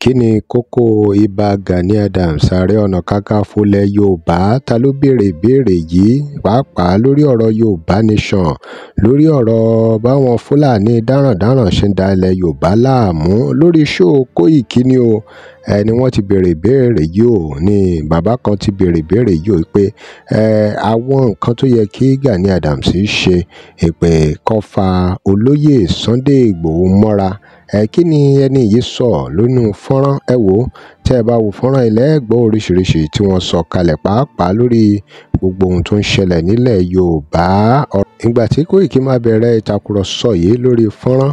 kí ni kókó ibà Gani Adams Ààrẹ Ọ̀nà Kakanfò ilẹ̀ Yorùbá? Ta ló béèrè ìbéèrè yìí pàápàá lórí ọ̀rọ̀ Yorùbá Nation, lórí ọ̀rọ̀ báwọn Fúlàní darandaran ṣe ń da ilẹ̀ Yorùbá láàmú lórí ṣóò Koiki ni o. Ni wọ́n ti béèrè ìbéèrè yìí o, ní bàbá kan ti béèrè ìbéèrè yìí o pé àwọn nǹkan tó yẹ kí Gani Adams ṣe pé kó fa olóyè Sunday Igboho mọ́ra. Kí ni ẹni yìí sọ lónú fọ́nrán? Ẹ wò ó, tẹ́ ẹ bá wo fọ́nrán ilẹ̀ ẹ gbọ́ oríṣiríṣi tí wọ́n sọ kalẹ̀ pàápàá lórí gbogbo ohun tó ń ṣẹlẹ̀ nílẹ̀ Yorùbá. Ìgbà tí Koiki máa bẹ̀rẹ̀ ìtàkùrọ̀sọ yìí lórí fọ́nrán,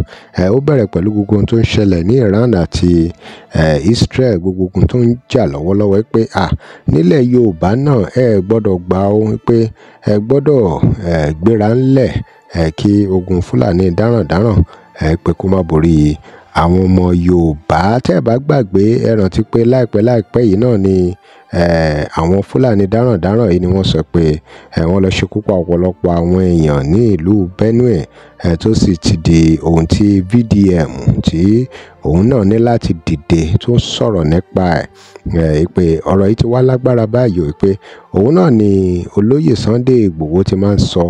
ó bẹ̀rẹ̀ pẹ̀lú gbogbo ohun tó ń ṣẹlẹ̀ ní Iran àti Israel, gbogbo ohun tó ń jà lọ́wọ́lọ́wọ́ pé nílẹ̀ Yorùbá náà ẹ gbọ́dọ̀ gbà ó, pé ẹ gbọ́dọ̀ gbéra ńlẹ̀ kí ogun Fúlàní darandaran pé kó má borí àwọn ọmọ Yorùbá. Tẹ́ ẹ bá gbàgbé, ẹ rántí pé láìpẹ́ yìí náà ni àwọn Fúlàní darandaran yìí ni wọ́n sọ pé wọ́n lọ ṣekú pa ọ̀pọ̀lọpọ̀ àwọn èèyàn ní ìlú Benue, tó sì ti di ohun tí VDM tí òun náà ní láti dìde tó sọ̀rọ̀ nípa pé ọ̀rọ̀ yìí ti wá lágbára báyìí, pé òun náà ni olóyè Sunday Igboho ti máa ń sọ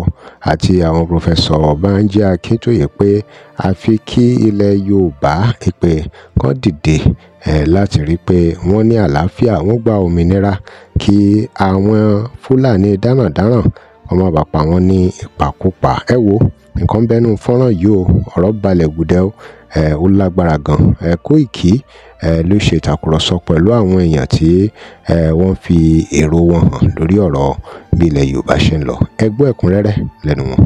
àti àwọn Professor Banji Akintoye pé àfi kí ilẹ̀ Yorùbá pé kán dìde láti rí pé wọ́n ní àlàáfíà, wọ́n gba òmìnira, kí àwọn Fúlàní darandaran wọ́n má bàa pa wọ́n ní ìpakúpa. Ẹ wo nǹkan bẹ́nu fọ́nrán yìí o, ọ̀rọ̀ balẹ̀ gùdẹ́ o, ó lágbára gan. Koiki ló ṣe ìtàkùrọ̀sọ pẹ̀lú àwọn èèyàn tí wọ́n fi èrò wọn hàn lórí ọ̀rọ̀ bí ilẹ̀ Yorùbá ṣe ń lọ. Ẹ gbọ́ ẹ̀kúnrẹ́rẹ́ lẹ́nu wọn.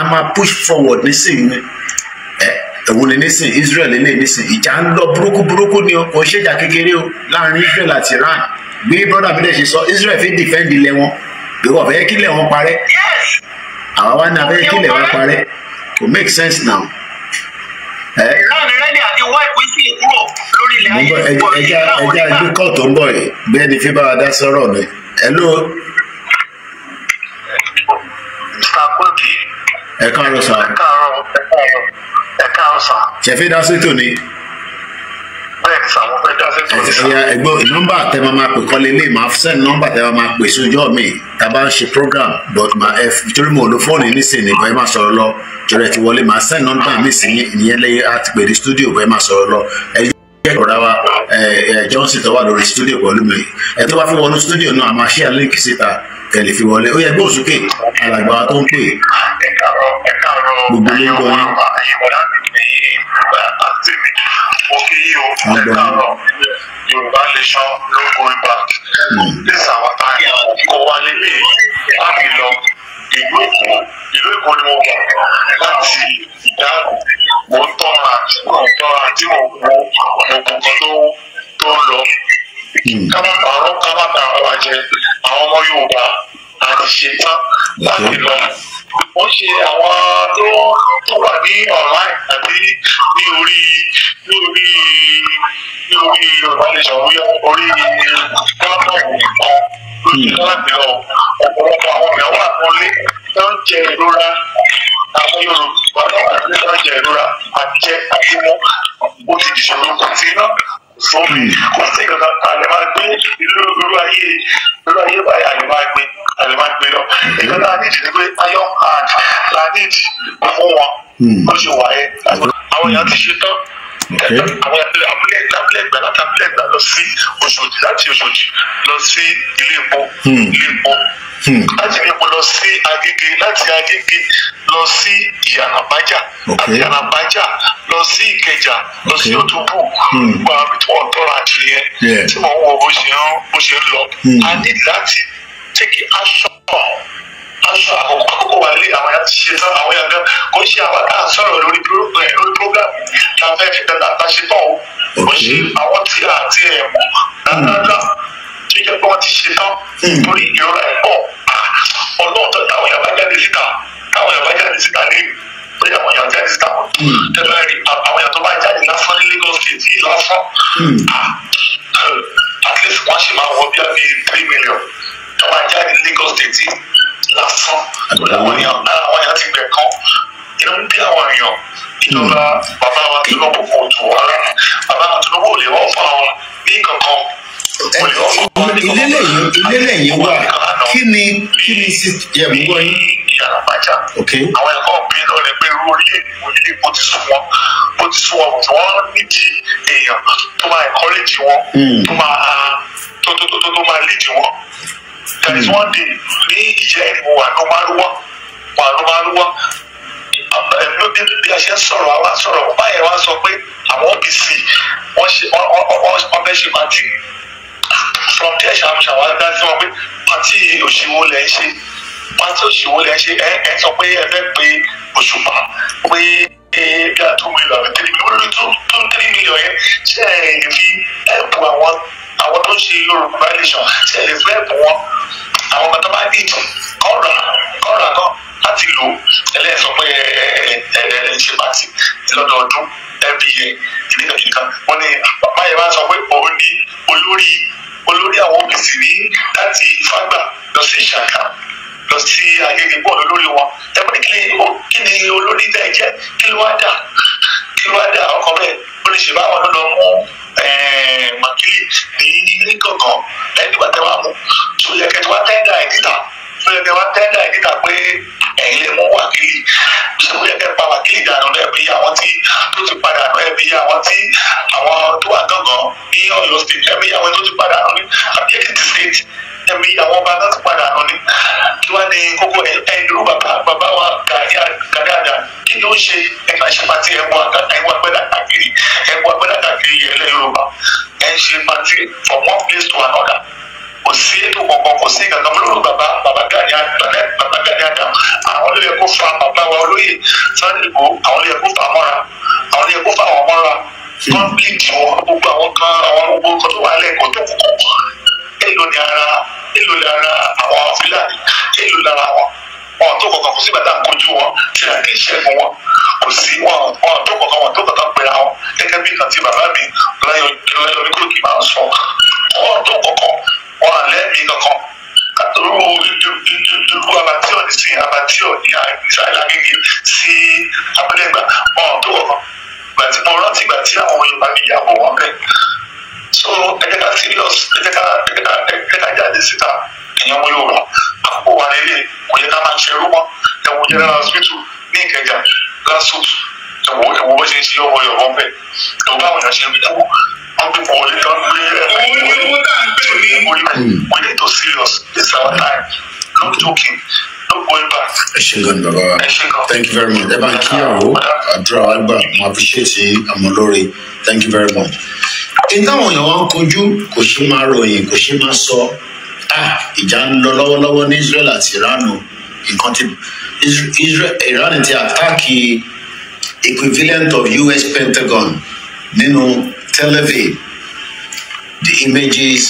A máa push forward nísìnyí, ẹ̀wọ̀n ní nísìnyí Israel ní nísìnyí ìjà ń lọ burúkú ni o, kò ṣèjà kékeré o láàrin Israel àti Iran. Bí brother mi dẹ̀ ṣe sọ, Israel fi defend ilẹ̀ wọn bí wọ́n fẹ́ kí ilẹ̀ wọn parẹ́, àwa wá ní abẹ́ kí ilẹ̀ wọn parẹ́, kò make sense now. Ẹja ẹgbẹ́ kọ́ tó ń bọ̀ yìí bẹ́ẹ̀ ni fi bá wa dá sọ́rọ̀ mi. Hello. Ẹ káàárọ̀ sà. Ẹ káàárọ̀ sà. Ṣé fẹ́ dá sétò ni? Bẹ́ẹ̀ni sà, mo fẹ́ dá sétò ni sà. Ẹgbọ́n nọ́mbà tẹ́ máa pè kọ́lé lé, máa send nọ́mbà tẹ́ máa pè sójọ́ mi tá a bá ń ṣe program, but torí mo lo fóònù nísìnyí bọ́ ẹ máa sọ̀rọ̀ lọ, jọ̀rọ̀ ẹ ti wọlé, máa send nọ́mbà mi sí ìyẹn lẹ́yìn àti pè ní studio bọ́ ẹ máa sọ̀rọ̀ lọ. Ẹ jẹ́ ọ̀rá wa Johnson tó wà lórí studio pẹ̀lú mi. Ẹ tó bá fi wọnú studio náà, a máa share link síta tẹ̀lé fi wọlé. Ó yẹ gbóhùn sókè alàgbà tó ń pè. Gbogbo ló ń gbọ́ yín. Yorùbá Nation ló kó ibà. Ní sàwátà kó wálé ní láti lọ ìlú Èkó ni mo wà láti ìdáàbò. Mo ń tọ́ra tí mo wo gbogbo kan tó ń lọ. Kábàtà àwọn àjẹ àwọn ọmọ Yorùbá àti ṣetán láti lọ. Wọ́n ṣe àwọn tó wà ní online àbí ní orí Yorùbá Nation orí platform kan lójú láti lọ. Ọ̀pọ̀lọpọ̀ àwọn èèyàn wà nílé tó ń jẹ ìrora. Àwọn Yorùbá náà wà nílé tó ń jẹ ìrora àjẹ àti mú. Ó ti dìṣòro kò sí náà. Sọ́ọ̀mì kò sí ìgbà kan àlè máa gbé irú ayé báyìí àlè máa gbé lọ. Ìgbà náà ní ìdílé pé iron hand la ní ìdí fún wọn bó ṣe wà yẹn. Àwọn èèyàn ti ṣe tán. Àwọn abúlé ẹgbẹ́ lọ sí Òṣòdì, láti Òṣòdì lọ sí ilé epo láti ilé epo lọ sí Agége, láti Agége lọ sí Ìyànàbájà, àti Ìyànàbájà lọ sí Ìkẹjà, lọ sí Òtúbù, gba àbí tí wọ́n tọ́ra adìyẹ tí wọ́n wọ bó ṣe ń lọ. A ní láti tẹ́kì aṣọ àkókò wà lé àwọn yàtí ṣe tán, àwọn yàtí kò ṣe àwọn tá à ń sọ̀rọ̀ lórí program tá a fẹ́ fi tẹ̀lé ṣe tán o. Kò ṣe àwọn tí a ti ẹ̀ mọ̀ dáadáa tó jẹ́ pé wọ́n ti ṣe tán torí ìrora ẹ̀ pọ̀. Ọlọ́ọ̀tọ́ táwọn yàrá jáde síta ní bóyá àwọn yàrá jáde síta wọn. Tẹ́lẹ̀ rí àwọn yàrá tó bá jáde lásán ní Lagos State yìí lásán. At least wọ́n ṣe máa wọ bí i 3 million. Tó bá jáde ní Lagos State yìí lásán àwọn èèyàn ti gbẹ̀ kan inú bí àwọn èèyàn ìjọba bàbá wa Tinubu kò tù wá rárá bàbá wa Tinubu ò lè wọ́n fún àwọn ní kankan. ilé lẹ́yìn wà kí ni yẹ mú wọ́n yín. ìyàrá bàjá àwọn ẹ̀kọ́ bí lọ́ọ̀rẹ́ pé orílẹ̀ bó ti sún wọn kò tí wọ́n nídìí èèyàn tó máa encourage wọn tó máa lead wọn. There is one day ní ìjẹ́ ìmọ̀ wà ló máa rúwọ́ bí a ṣe ń sọ̀rọ̀ àwa sọ̀rọ̀ báyẹn wá sọ pé àwọn OPC wọ́n fẹ́ ṣe pàtì from there ṣàmùṣàwá dá sí wọn pé pàtì òṣìwò lẹ́ ń ṣe ẹ sọ pé ẹ fẹ́ pe Òṣùpá pé bí a 2 million àbí 3 million lórí 3 million yẹn ṣe ẹ lè fi ẹ̀bù àwọn tó ń ṣe Yorùbá nation ṣe ẹ lè fẹ́ ẹ̀bù wọn àwọn ọmọ tó bá dìtì kọ́ra kan láti lò ẹlẹ́sọ pé ẹ ṣe pàtì lọ́dọọdún ẹbí yẹn ìdíkàkíkà wọ́n ní bàbá yẹn máa sọ pé òun ní olórí àwọn OPC ní láti Ìfágbà lọ sí Ìṣàkà lọ sí Agége bọ́ọ̀lù lórí wọn ẹgbẹ́ kí ni olórí bẹ́ẹ̀ jẹ́ kí ló wá dà ọkọ̀ bẹ́ẹ̀ ó lè ṣe báwọn lọ́dọ̀ mú Màkìlì ní gàngàn lẹ́yìn ìgbà tẹ́ wá mú tó yẹ kẹ́ tí wá tẹ́ńdà ìdíta pé ẹ̀yin lè mú Wákìlì ṣé ó yẹ kẹ́ pa Wákìlì dànù lẹ́ẹ̀bí àwọn tó ti padà nù ẹ̀bí àwọn tó wà gàngàn ní Ọ̀yọ́ state ẹ̀bí àwọn tó ti padà nù ní Èkìtì state ẹ̀mí àwọn ọba náà ti padà nù ní kí wá ní kókó ẹ̀dúró bàbá wa Gani Adams kí ni ó ṣe ẹ̀ka ṣe pàtí ẹ̀wọ̀n agbẹ́dà káàkiri ilẹ̀ Yorùbá ẹ̀ ń ṣe pàtí from one place to another kò sí ètò kankan kò sí kankan lórí bàbá Gani Adams àwọn ló yẹ kó fa bàbá wa olóyè Sunday Igboho àwọn ló yẹ kó fa mọ́ra conflict wọn gbogbo àwọn gbogbo kan tó wà lẹ́ẹ̀kọ́ tó kọ̀ọ̀kan èlò ní ara àwọn Fúlàní èlò lára wọn tó kọ̀ọ̀kan kò sí bàtà kojú wọn tí a kì í ṣẹ́gun wọn kò sí wọn tó kọ̀ọ̀kan pẹ̀lú àwọn gẹ́gẹ́ bí kan tí bàbá mi lọ́yọ̀ ní kókì máa ń sọ wọn tó kọ̀ọ̀kan wọn àlẹ́ mi kankan àtòrò ìdúró abatí ní ìsàlẹ̀ Agége sí abúlẹ̀gbà wọn tó kọ̀ọ̀kan gbàtí mo rántí gbàtí àwọn Yorùbá mi yàgò wọn bẹ́ẹ̀. So ẹ jẹ́ ká serious ẹ jẹ́ ká jáde síta ẹ̀yin ọmọ Yorùbá àkókò wà nílé kò yẹ ká máa ṣerú mọ́ ẹ̀wọ̀n general hospital ní Ìkẹjà lásùt ẹ̀wọ̀n bó ṣe ń ṣe ọmọ Yorùbá ń bẹ̀ ẹ̀wọ̀n báwọn èèyàn ṣe ń kú wọ́n gbé pọ̀ wọlé kan gbé we need to serious this is our time no joking no going back. ẹ ṣe gan bàbá wa thank you very much ẹ bá ń kíyàwó àdúrà wa gbà mo appreciate àmọ́ lórí thank you very much. ìtàwọn èèyàn wa ń kojú kò ṣe máa ròyìn kò ṣe máa sọ ìjà ń lọ lọ́wọ́lọ́wọ́ ní Israel àti Iran nǹkan tí Iran ti àtàkì equivalent of US Pentagon nínú Tel Aviv the images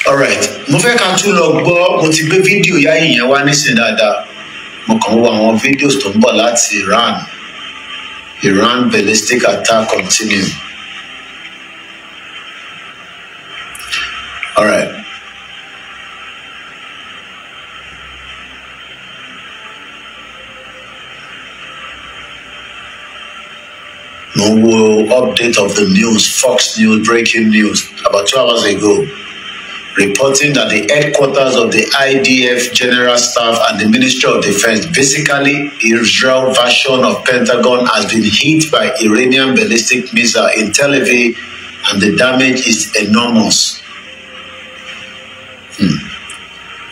alright mo fẹ́ ká tún lọ gbọ́ mo ti gbé fídíò yáyì yẹn wá nísìnyí dáadáa mo kàn wo àwọn fídíòs tó ń bọ̀ láti Iran ballistic attack continue alright. No update of the news, Fox News breaking news about 2 hours ago, reporting that the headquarters of the IDF General Staff and the Ministry of Defense, basically Israel version of Pentagon, has been hit by Iranian ballistic missile in Tel Aviv, and the damage is enormous.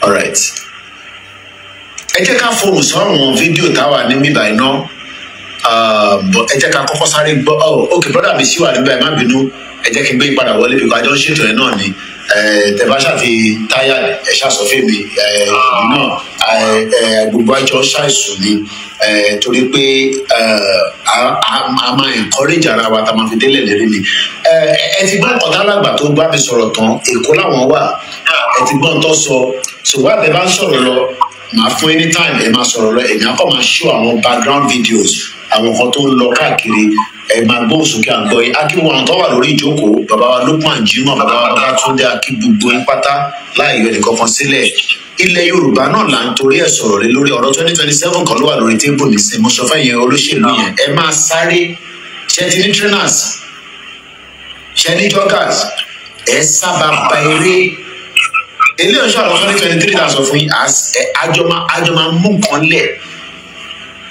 All right. Ẹ jẹ́ ká fọwọ́ sọ́run fídíò táwa ní bíbá iná. Ẹ jẹ́ ká kọ́kọ́ sáré gbọ́ okay brother mi sí wà níbẹ̀ má bínú ẹ jẹ́ kí n gbé padà wọlé bí àjọ ń ṣètò ẹ̀ náà ni tẹ bá ṣàfi táyà ẹ ṣàsọfẹ́ mi náà gbogbo àjọ ṣàìsùn ni torí pé a máa encourage ara wa tá a máa fi délẹ̀ lérí ni ẹ ti gbọ́ ọ̀tá alágbà tó bá mi sọ̀rọ̀ tán Èkó làwọn wà ẹ ti gbọ́ tó sọ ṣùgbọ́n àtẹ bá ń sọ̀rọ̀ lọ màá fún anytime ẹ máa sọ̀rọ̀ rẹ èmi akọ́ máa show àwọn background videos àwọn kan tó ń lọ káàkiri ẹ máa gbóhùn sókè àgbọ̀ yìí akíwọ̀n àwọn tó wà lórí ìjókòó bàbá wa Lukman Jimoh bàbá wa Babátúndé akí gbogbo yín pátá láì yọ nìkan kan sílẹ̀ ilẹ̀ Yorùbá náà là ń torí ẹ̀ sọ̀rọ̀ lé lórí ọ̀rọ̀ 2027 kan ló wà lórí tébù nísìnyí mo sọ fún ẹ̀yin olóṣèlú yẹn ẹ máa sáré ṣe ti ní trainers ṣe ní joggers ẹ sábà pa eré ilé ọ̀ṣọ́ àwọn 2023 ta sọ fún yín àjọ máa mú nǹkan lẹ̀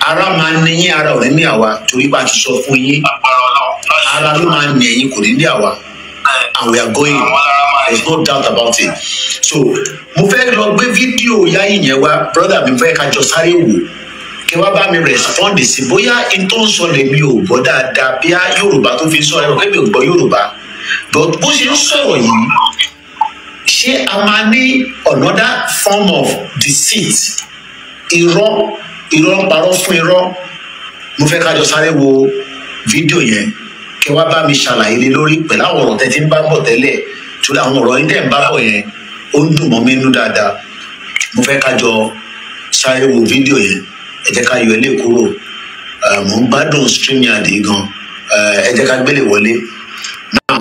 ara máa ní yín ara ò ní ní àwa torí bá a ti sọ fún yín ara ló máa ní ẹ̀yin kò ní ní àwa and we are going there is no doubt about it so mo fẹ́ lọ gbé fídíò Yayi yẹn wá brother mi fẹ́ ká jọ sáré wò kí wá bá mi respond sí bóyá n tó ń sọ lèmi ò gbọ́ dáadáa bí a Yorùbá tó fi sọ ẹ̀rọ pé mi ò gbọ́ Yorùbá but bó ṣe ń sọ̀rọ̀ yìí ṣé a máa ní another form of deceit irọ́ parọ́ fún irọ́ mo fẹ́ ká jọ sáré wo fídíò yẹn kí wá bá mi ṣàlàyé lé lórí pẹ̀lú àwọn ọ̀rọ̀ tẹ́ ti ń bá bọ̀ tẹ́lẹ̀ torí àwọn ọ̀rọ̀ yín tẹ́ ń bá bọ̀ yẹn ó ń dùn mọ́ mi nínú dáadáa mo fẹ́ ká jọ sáré wo fídíò yẹn ẹ jẹ́ ká yọ ilé kúrò mo ń gbádùn StreamYard gan ẹ jẹ́ ká gbélé wọlé náà.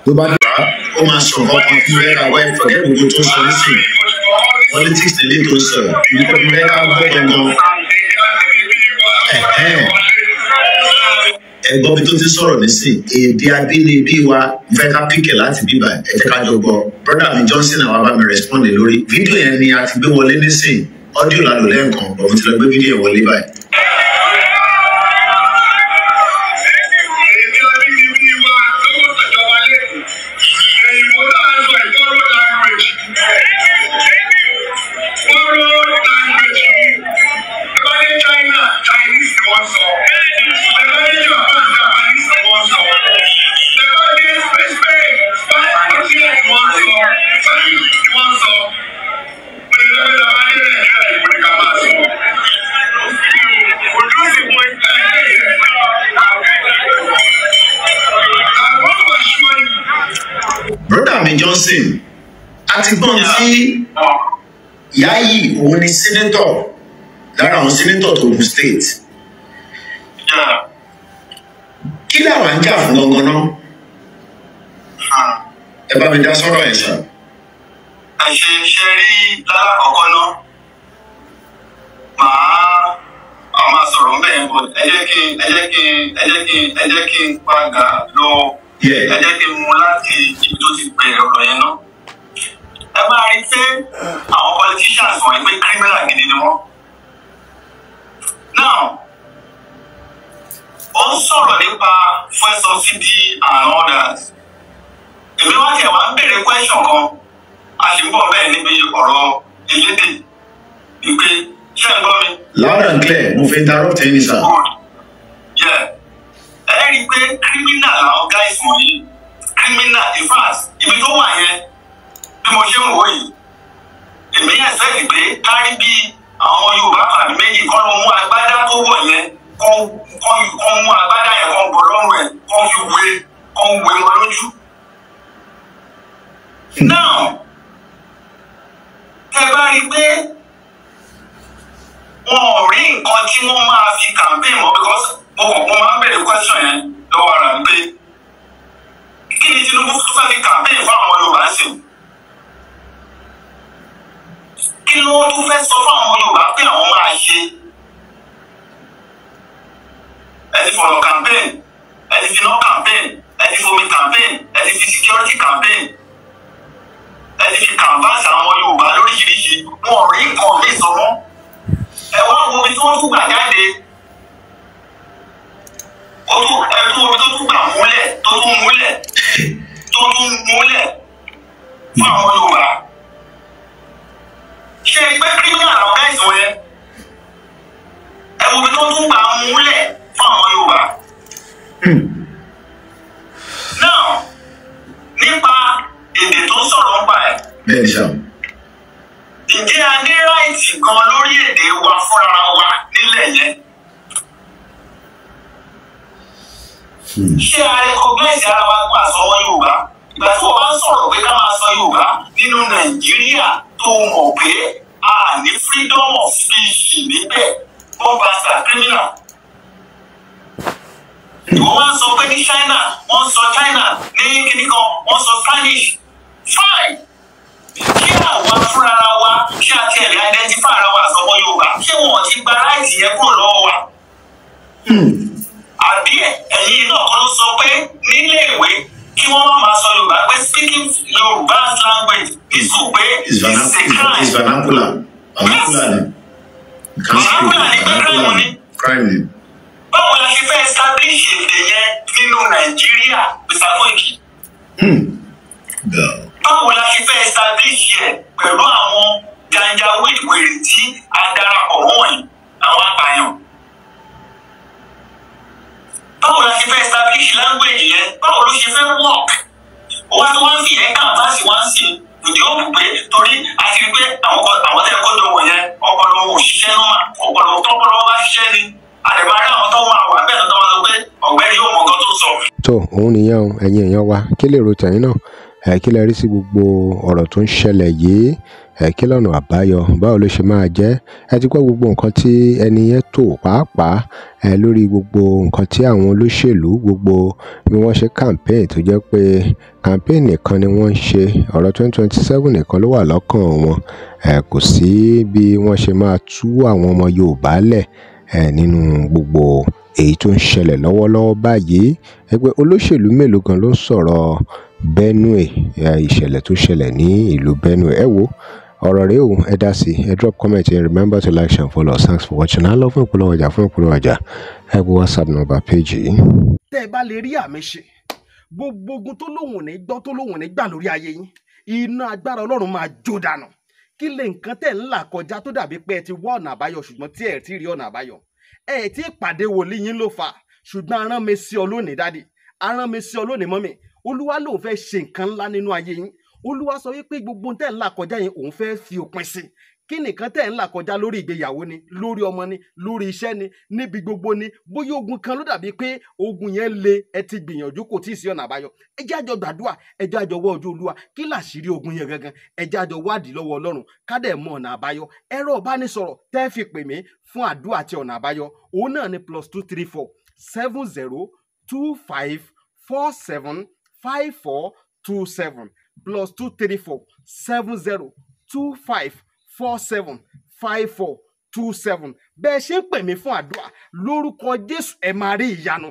tó bá dé ó máa sọ nǹkan fún ẹ àwọn ẹ̀fọ́ ẹ̀ gbogbo tó ń sọ nísìnyí politics lè tó sọ nípa ẹ̀ ká gbọ́ gangan ẹ̀gbọ́n bí tó ti sọ̀rọ̀ nísìnyí èdè abínibí wa fẹ́ ká píkẹ̀ láti bíbà ẹ̀ jẹ́ ká jọ gbọ́ brother mi Johnson àwọn bá mi respond lórí fídíò yẹn ni a ti gbé wọlé nísìnyí ọ́díò lálọ́ lẹ́ẹ̀kan ọ̀hún ti lọ gbé fídíò wọlé báyìí. Johnson àti gbọ́n tí Yayi òun ni senator lára àwọn senator tó Ogun State kí làwọn ń jà fún gangan náà ẹ bá mi dá sọ́rọ̀ ẹ̀ sà. àṣeṣe rí lálákọ̀ọ́kọ́ náà máa sọ̀rọ̀ bẹ́ẹ̀ bọ̀ ẹ jẹ́ kí n padà lọ. ẹ jẹ́ kí n mú láti ibi tó ti bẹ̀rẹ̀ ọ̀rọ̀ yẹn náà. ẹ máa rí pé àwọn politicians wọ̀nyí pé criminal gidi ni wọ́n. now ó ń sọ̀rọ̀ nípa fuel subsidy and others. èmi wá tiẹ̀ wá ń béèrè question kan a sì ń bọ̀ bẹ́ẹ̀ níbi ọ̀rọ̀ elédè wípé ṣé ẹ gbọ́ mi. loud and clear mo fi interrupt ẹni sà. ẹ rí i pé criminal làwọn guys wọ̀nyí criminal in fact ibi tó wà yẹn bí mo ṣe ń wò yìí èmi yẹn sẹ́yìn pé kárí bí àwọn Yorùbá kan méjì kọ́ ló mú agbádá tó wọ̀ yẹn kọ́ mú agbádá yẹn kọ́ bọ̀ lọ́rùn ẹ̀ kọ́ fi wé wọn lójú. now tẹ bá rí i pé wọn ò rí nǹkan tí wọ́n máa fi campaign mọ́ because mo máa ń bẹ̀rẹ̀ question yẹn lọ́wọ́ ara mi pé kí ni Tinubu tó fẹ́ fi campaign fún àwọn Yorùbá sí kí ló tún fẹ́ sọ fún àwọn Yorùbá pé àwọn máa ṣe ẹ ti fọ̀rọ̀ campaign ẹ ti finá campaign ẹ ti fomi campaign ẹ ti fi security campaign ẹ ti fi canvas àwọn Yorùbá lóríṣiríṣi wọn ò rí nǹkan mi sọ mọ́ ẹ wá wo ibi tí wọ́n tún gbà jáde ẹ̀rù omi tó tún gbà múlẹ̀ tó tún múlẹ̀ fún àwọn Yorùbá ṣe pé criminal àwọn gáìsì wọn yẹn ẹ̀rù omi tó tún gbà múlẹ̀ fún àwọn Yorùbá. now nípa èdè tó ń sọ̀rọ̀ nípa ẹ̀. bẹ́ẹ̀ ṣá. ǹjẹ́ a ní ráìtì kan lórí èdè wa fúnra wa nílẹ̀ yẹn? ṣé a recognize ara wa pa àsọwọ́ Yorùbá ìgbà tí wọ́n bá ń sọ̀rọ̀ pé ká máa sọ Yorùbá nínú Nàìjíríà tó mọ̀ pé a ní freedom of speech níbẹ̀ wọ́n bá sa criminal. Wọ́n máa ń sọ pé ní China wọ́n sọ China ní kíní kan wọ́n sọ Spanish fine. Kí àwa fúnra wa ṣé àti ẹ̀rí identify ara wa àsọwọ́ Yorùbá ṣé wọn ti gba ráìtì yẹn kúrò lọ́wọ́ wa. Àbí ẹ̀yin náà kọ́ ló sọ pé nílé ìwé kí wọ́n má máa sọ Yorùbá pé speaking Yorùbá language is so pé it's a crime. It's vernacular. Vernacular ni. Vernacular ni pé crime ni. Crime ni. Báwo la ṣe fẹ́ establish èdè yẹn nínú Nàìjíríà Bisakoiki? Báwo la ṣe fẹ́ establish yẹ pẹ̀lú àwọn janjaweed tí a darapọ̀ mọ́ wọ̀nyí àwọn apààyàn? Báwo la ṣe fẹ́ establish language yẹn? Báwo ló ṣe fẹ́ work? Wọ́n tí wọ́n ń fi yẹn kàn bá sí wọ́n sí ìdí òkú pé torí a ti rí pé àwọn tẹ́lẹ̀ kó jọ wọ̀nyẹn ọpọlọ òṣìṣẹ́ náà ọpọlọ tọpọlọ bá ṣiṣẹ́ ni àdèmárì àwọn tó wà wà bẹ́ẹ̀ tó wà lọ pé ọ̀gbẹ́ni yóò mọ nǹkan tó sọ. tó òun nìyẹn o ẹ̀yin èèyàn wa kí lè ro tẹ̀yìn náà kí lè rí sí gbogbo ọ̀rọ̀ tó ń ṣẹlẹ̀ yìí kí lọ́nà àbáyọ báwo ló ṣe máa jẹ́ ẹ ti gbọ́ gbogbo nǹkan tí ẹni yẹn tò pàápàá lórí gbogbo nǹkan tí àwọn olóṣèlú gbogbo bí wọ́n ṣe campaign tó jẹ́ pé campaign nìkan ni wọ́n ń ṣe ọ̀rọ̀ 2027 nìkan ló wà lọ́kàn wọn kò sí bí wọ́n ṣe máa tú àwọn ọmọ Yorùbá lẹ̀ nínú gbogbo èyí tó ń ṣẹlẹ̀ lọ́wọ́lọ́wọ́ báyìí ẹgbẹ́ olóṣèlú mélòó kan ló ń sọ̀rọ̀ Benue ìṣẹ̀lẹ̀ tó ṣẹlẹ̀ ní ìlú Benue wo ọ̀rọ̀ rẹ̀ o ẹ dá sí ẹ drop comment and remember to like and follow us. Thanks for watching. I love fún ìpolówó ọjà ẹ wo WhatsApp number page yìí. tẹ́ ẹ bá lè rí àmì ṣe gbogbo ogun tó lóhùn ní gbọ́ tó lóhùn ní gbà lórí ayé yín iná agbára Ọlọ́run máa jó dànù kí lè nǹkan tẹ̀ ń là kọjá tó dàbí pé ẹ ti wá ọ̀nà àbáyọ ṣùgbọ́n tí ẹ ti rí ọ̀nà àbáyọ ẹ ti pàdé wòlíì yín ló fà ṣùgbọ́n arán mi sí ọ lónìí dádì arán mi sí ọ lónìí mọ́mì Olúwa lòun fẹ́ ṣe nǹkan ńlá nínú ayé yín Olúwa sọ wípé gbogbo tẹ́ ń là kọjá yẹn òun fẹ́ fi òpin sí kí nìkan tẹ́ ń là kọjá lórí ìgbéyàwó ni lórí ọmọ ni lórí iṣẹ́ ni níbi gbogbo ni bóyá ogun kan ló dàbí pé ogun yẹn le ẹ ti gbìyànjú kò tí ì sí ọ̀nà àbáyọ ẹ jẹ́ àjọ gbàdúrà ẹ jẹ́ àjọ wá ojú Olúwa kí làṣírí ogun yẹn gangan ẹ jẹ́ àjọ wádìí lọ́wọ́ Ọlọ́run ká dẹ̀ mọ ọ̀nà àbáyọ ẹ̀rọ ìbánisọ̀rọ̀ tẹ́ fi pè mí fún àdúrà àti ọ̀nà àbáyọ òun náà ni +234 70 25 47 5427 +234 70 25 47 5427 bẹ́ẹ̀ ṣe ń pè mí fún àdúrà lórúkọ Jésù ẹ máa rí ìyanu